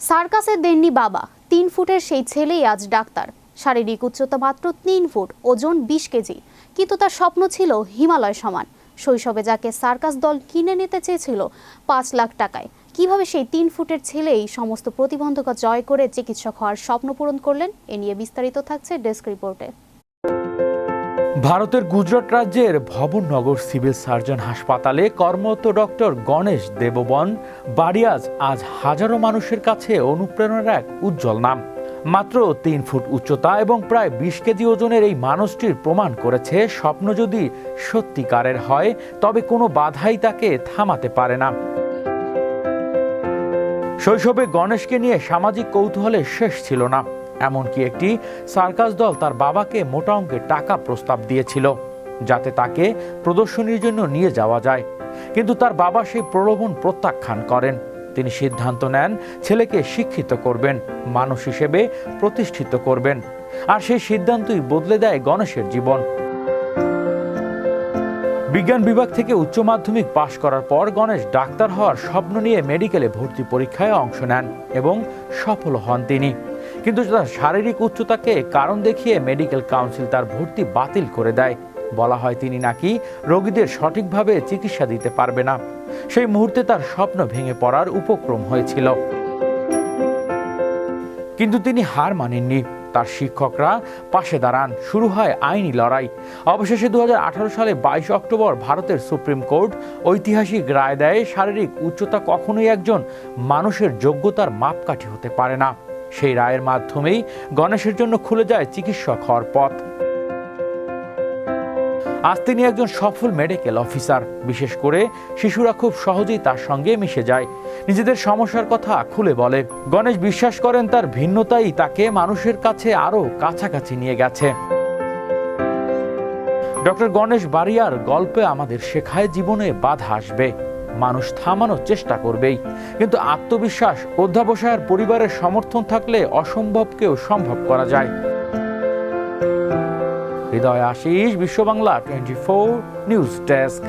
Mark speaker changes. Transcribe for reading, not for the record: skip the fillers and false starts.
Speaker 1: সার্কাসে দেননি বাবা, 3 ফুটের সেই ছেলেই আজ ডাক্তার। শারীরিক উচ্চতা মাত্র 3 ফুট, ওজন 20 কেজি, কিন্তু তার স্বপ্ন ছিল হিমালয় সমান। শৈশবে যাকে সার্কাস দল কিনে নিতে চেয়েছিল 5 লাখ টাকায়, কিভাবে সেই 3 ফুটের ছেলেই সমস্ত প্রতিবন্ধকতা জয় করে চিকিৎসক হওয়ার স্বপ্ন পূরণ করলেন, এ নিয়ে বিস্তারিত থাকছে ডেস্ক রিপোর্টে।
Speaker 2: ভারতের গুজরাট রাজ্যের ভবননগর সিভিল সার্জন হাসপাতালে কর্মরত ডক্টর গণেশ দেববন বারিয়াজ আজ হাজারো মানুষের কাছে অনুপ্রেরণার এক উজ্জ্বল নাম। মাত্র 3 ফুট উচ্চতা এবং প্রায় 20 কেজি ওজনের এই মানুষটির প্রমাণ করেছে, স্বপ্ন যদি সত্যিকারের হয় তবে কোনো বাধাই তাকে থামাতে পারে না। শৈশবে গণেশকে নিয়ে সামাজিক কৌতূহলের শেষ ছিল না। এমনকি একটি সার্কাস দল তার বাবাকে মোটা অঙ্কের টাকা প্রস্তাব দিয়েছিল যাতে তাকে প্রদর্শনীর জন্য নিয়ে যাওয়া যায়, কিন্তু তার বাবা সেই প্রলোভন প্রত্যাখ্যান করেন। তিনি সিদ্ধান্ত নেন ছেলেকে শিক্ষিত করবেন, মানুষ হিসেবে প্রতিষ্ঠিত করবেন, আর সেই সিদ্ধান্তই বদলে দেয় গণেশের জীবন। বিজ্ঞান বিভাগ থেকে উচ্চ মাধ্যমিক পাশ করার পর গণেশ ডাক্তার হওয়ার স্বপ্ন নিয়ে মেডিকেলে ভর্তি পরীক্ষায় অংশ নেন এবং সফল হন তিনি। কিন্তু তার শারীরিক উচ্চতাকে কারণ দেখিয়ে মেডিকেল কাউন্সিল তার ভর্তি বাতিল করে দেয়। বলা হয় তিনি নাকি রোগীদের সঠিকভাবে চিকিৎসা দিতে পারবে না। সেই মুহূর্তে তার স্বপ্ন ভেঙে পড়ার উপক্রম হয়েছিল, কিন্তু তিনি হার মানেননি। তার শিক্ষকরা পাশে দাঁড়ান, শুরু হয় আইনি লড়াই। অবশেষে 2018 সালে 22 অক্টোবর ভারতের সুপ্রিম কোর্ট ঐতিহাসিক রায় দেয়, শারীরিক উচ্চতা কখনোই একজন মানুষের যোগ্যতার মাপকাঠি হতে পারে না। সেই রায়ের মাধ্যমেই গণেশের জন্য খুলে যায় চিকিৎসক হওয়ার পথ। আজ তিনি একজন সফল মেডিকেল অফিসার। বিশেষ করে শিশুরা খুব সহজেই তার সঙ্গে মিশে যায়, নিজেদের সমস্যার কথা খুলে বলে। গণেশ বিশ্বাস করেন তার ভিন্নতাই তাকে মানুষের কাছে আরো কাছাকাছি নিয়ে গেছে। ডক্টর গণেশ বারিয়ার গল্পে আমাদের শেখায়, জীবনে বাধা আসবে, মানুষ থামানোর চেষ্টা করবেই, কিন্তু আত্মবিশ্বাস, অধ্যাবসায় আর পরিবারের সমর্থন থাকলে অসম্ভবকেও সম্ভব করা যায়। হৃদয় আশিস, বিশ্ব বাংলা 24 নিউজ ডেস্ক।